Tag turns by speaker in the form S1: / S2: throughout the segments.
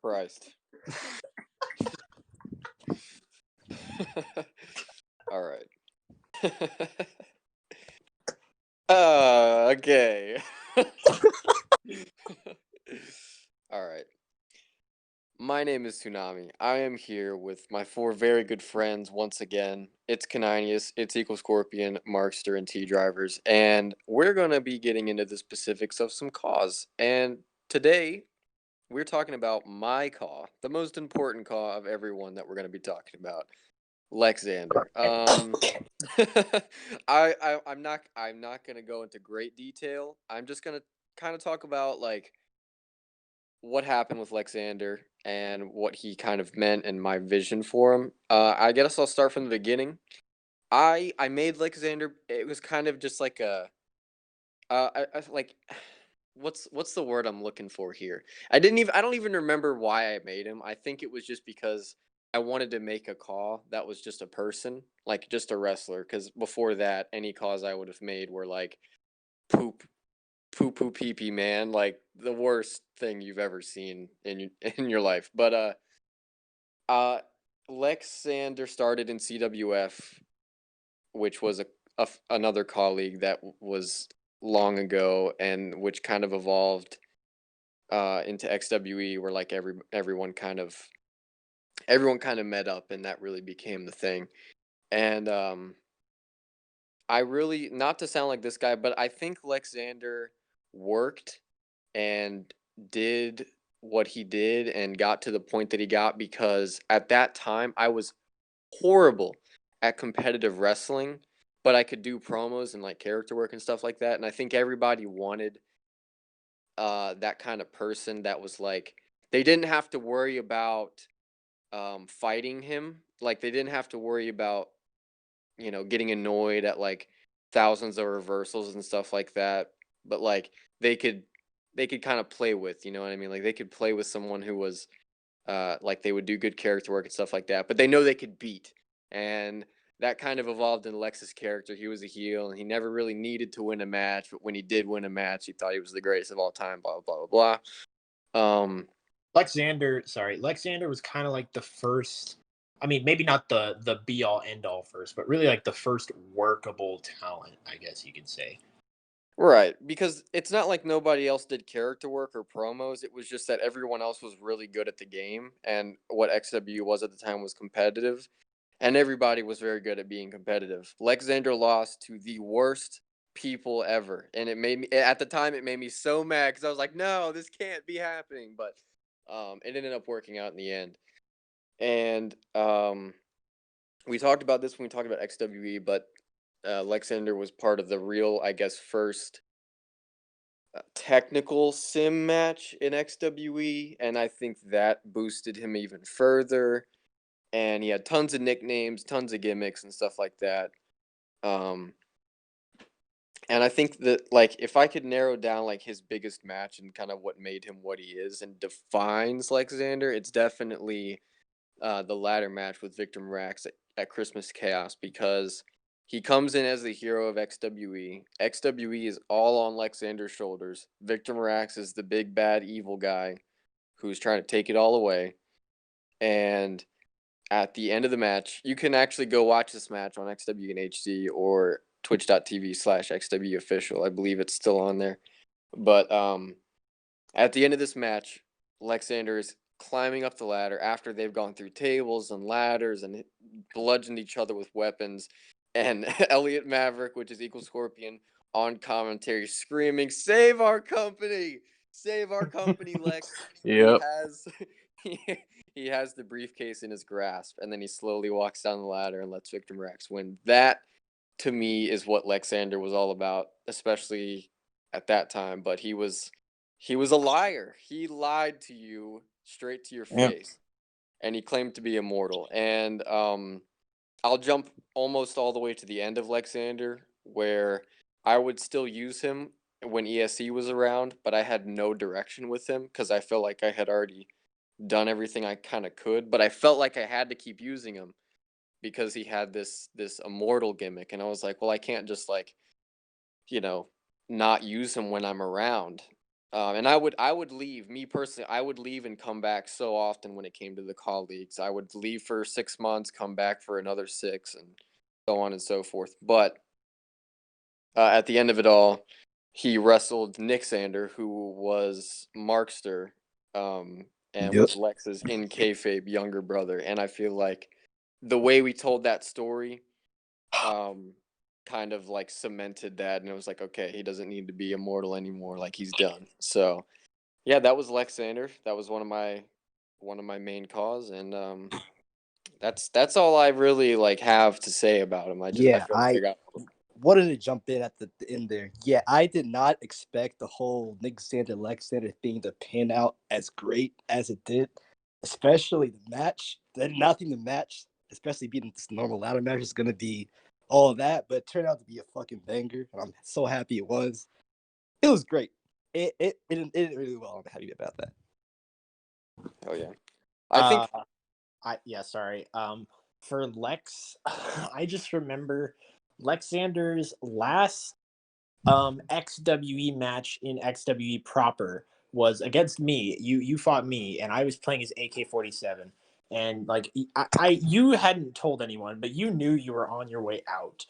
S1: Christ. All right. Okay. All right. My name is Tsunami. I am here with my four very good friends once again. It's Caninius, it's Equal Scorpion, Markster, and T-Drivers, and we're going to be getting into the specifics of some cause. And today, we're talking about my caw, the most important caw of everyone that we're going to be talking about, Lex Xander. I'm not going to go into great detail. I'm just going to kind of talk about, like, what happened with Lex Xander and what he kind of meant and my vision for him. I guess I'll start from the beginning. I made Lex Xander. It was kind of just like a like what's the word I'm looking for here? I don't even remember why I made him. I think it was just because I wanted to make a call that was just a person, like just a wrestler. Because before that, any calls I would have made were like poop poo pee pee man, like the worst thing you've ever seen in your life. But uh Lex Xander started in CWF, which was another colleague that was long ago, and which kind of evolved into XWE, where like everyone kind of met up, and that really became the thing. And I really, not to sound like this guy, but I think Lex Xander worked and did what he did and got to the point that he got because at that time I was horrible at competitive wrestling, but I could do promos and like character work and stuff like that. And I think everybody wanted that kind of person that was like, they didn't have to worry about fighting him. Like they didn't have to worry about, getting annoyed at like thousands of reversals and stuff like that. But like they could kind of play with, you know what I mean? Like they could play with someone who was like they would do good character work and stuff like that, but they know they could beat. And that kind of evolved in Lex's character. He was a heel and he never really needed to win a match, but when he did win a match, he thought he was the greatest of all time, blah blah blah blah.
S2: Lex Xander was kind of like the first. I mean, maybe not the be all end all first, but really like the first workable talent, I guess you could say.
S1: Right, because it's not like nobody else did character work or promos. It was just that everyone else was really good at the game, and what XW was at the time was competitive, and everybody was very good at being competitive. Lex Xander lost to the worst people ever, and it made me at the time it made me so mad because I was like, no, this can't be happening. But it ended up working out in the end, and we talked about this when we talked about XWE, but Lex Xander was part of the real, I guess, first technical sim match in XWE, and I think that boosted him even further. And he had tons of nicknames, tons of gimmicks, and stuff like that. And I think that, like, if I could narrow down like his biggest match and kind of what made him what he is and defines Lex Xander, it's definitely the ladder match with Victimrax at Christmas Chaos, because he comes in as the hero of XWE. XWE is all on Lex Xander's shoulders. Victimrax is the big bad evil guy who's trying to take it all away. And at the end of the match, you can actually go watch this match on XW and HD or twitch.tv/XW official. I believe it's still on there. But at the end of this match, Lex Xander is climbing up the ladder after they've gone through tables and ladders and bludgeoned each other with weapons. And Elliot Maverick, which is Equal Scorpion, on commentary screaming, "Save our company! Save our company, Lex!"
S2: Yep.
S1: He he has the briefcase in his grasp, and then he slowly walks down the ladder and lets Victimrax win. That, to me, is what Lex Xander was all about, especially at that time. But he was a liar. He lied to you straight to your face, and he claimed to be immortal. And I'll jump almost all the way to the end of Lex Xander, where I would still use him when ESC was around, but I had no direction with him because I felt like I had already done everything I kind of could, but I felt like I had to keep using him because he had this immortal gimmick, and I was like, well, I can't just like, not use him when I'm around. And I would leave. Me personally, I would leave and come back so often when it came to the colleagues. I would leave for 6 months, come back for another 6, and so on and so forth. But at the end of it all, he wrestled Nick Xander, who was Markster, and
S3: Yep.
S1: was Lex's in kayfabe younger brother. And I feel like the way we told that story, kind of like cemented that, and it was like, okay, he doesn't need to be immortal anymore. Like he's done. So yeah, that was Lex Xander. That was one of my main cause, and that's all I really like have to say about him. I
S3: Yeah,
S1: feel like I
S3: I
S1: got.
S3: wanted to jump in at the end there. Yeah, I did not expect the whole Nick Xander Lex Xander thing to pan out as great as it did, especially the match. I did not think the match, especially being this normal ladder match, is going to be all of that, but it turned out to be a fucking banger, and I'm so happy it was. It was great. It did really well. I'm happy about that.
S1: Oh yeah, I
S2: Uh,
S1: think.
S2: sorry. For Lex, I just remember Lex Xander's last XWE match in XWE proper was against me. You fought me, and I was playing as AK-47. And like you hadn't told anyone, but you knew you were on your way out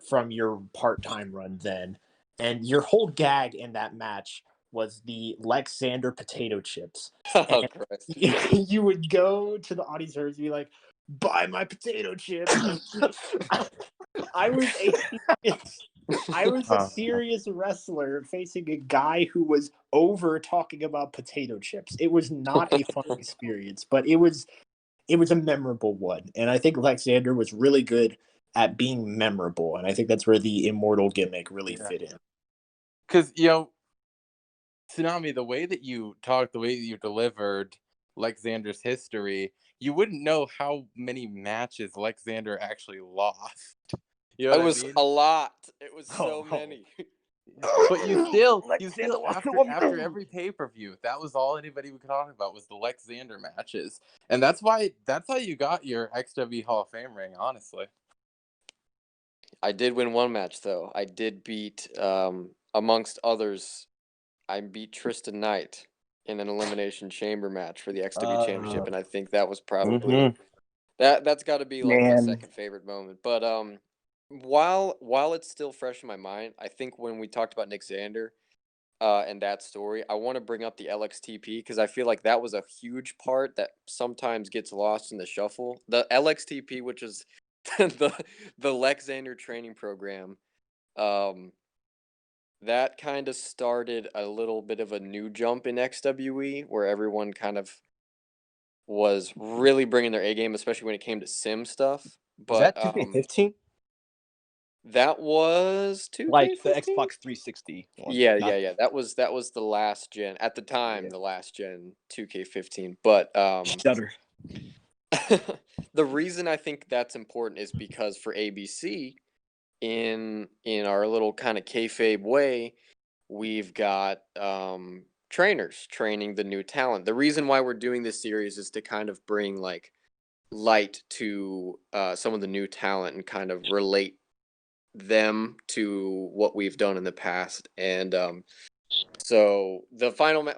S2: from your part-time run then, and your whole gag in that match was the Lex Xander potato chips,
S1: Oh
S2: and
S1: Christ.
S2: you would go to the audience and be like, "Buy my potato chips," and I was a I was a serious wrestler facing a guy who was over talking about potato chips. It was not a fun experience, but it was a memorable one. And I think Lex Xander was really good at being memorable. And I think that's where the immortal gimmick really fit in.
S4: Because, Tsunami, the way that you talked, the way that you delivered Lex Xander's history, you wouldn't know how many matches Lex Xander actually lost. You know
S1: It
S4: what
S1: was
S4: I mean?
S1: a lot. It was so many.
S4: But you still
S3: lost
S4: after every pay-per-view, that was all anybody would talk about was the Lex Xander matches. And that's how you got your XW Hall of Fame ring, honestly.
S1: I did win one match though. I did beat, amongst others, I beat Tristan Knight in an elimination chamber match for the XW Championship, and I think that was probably that's got to be like my
S3: Man,
S1: second favorite moment. But while it's still fresh in my mind, I think when we talked about Nick Xander, and that story, I want to bring up the LXTP because I feel like that was a huge part that sometimes gets lost in the shuffle. The LXTP, which is the the Lex Xander training program, um, that kind of started a little bit of a new jump in XWE where everyone kind of was really bringing their A game, especially when it came to sim stuff.
S3: was
S1: But
S3: that 2K15?
S1: that was
S3: Like the
S1: 2K15.
S3: Xbox 360 one,
S1: Yeah, yeah,
S3: not
S1: yeah. That was the last gen at the time,
S3: yeah.
S1: the last gen 2K15. But
S3: Shudder.
S1: the reason I think that's important is because for ABC, in our little kind of kayfabe way, we've got trainers training the new talent. The reason why we're doing this series is to kind of bring like light to some of the new talent and kind of relate them to what we've done in the past. And so the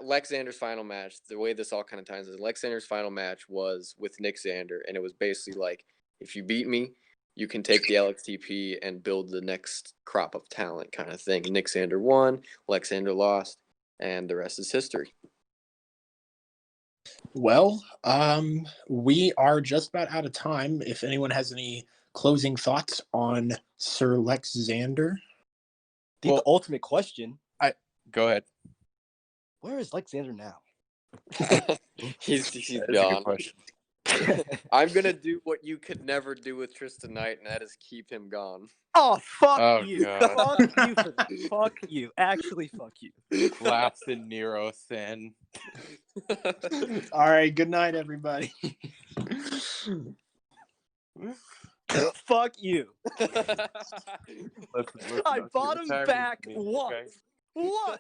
S1: Lex Xander's final match, the way this all kind of ties is Lex Xander's final match was with Nick Xander, and it was basically like, if you beat me, you can take the LXTP and build the next crop of talent kind of thing. Nick Xander won, Lex Xander lost, and the rest is history.
S2: Well, we are just about out of time. If anyone has any closing thoughts on Sir Lex Xander.
S3: I think the ultimate question,
S4: Go ahead.
S3: where is Lex Xander now?
S1: he's
S4: That's a
S1: gone.
S4: good question.
S1: I'm gonna do what you could never do with Tristan Knight, and that is keep him gone.
S3: Oh, fuck
S4: Oh,
S3: you.
S4: God.
S3: Fuck you for that. Fuck you. Actually, fuck you.
S4: Laughs in Nero sin.
S2: All right, good night, everybody.
S3: Fuck you.
S4: Listen,
S3: I
S4: I'll
S3: bought
S4: keep
S3: him
S4: retiring
S3: back
S4: me,
S3: once.
S4: okay?
S3: What?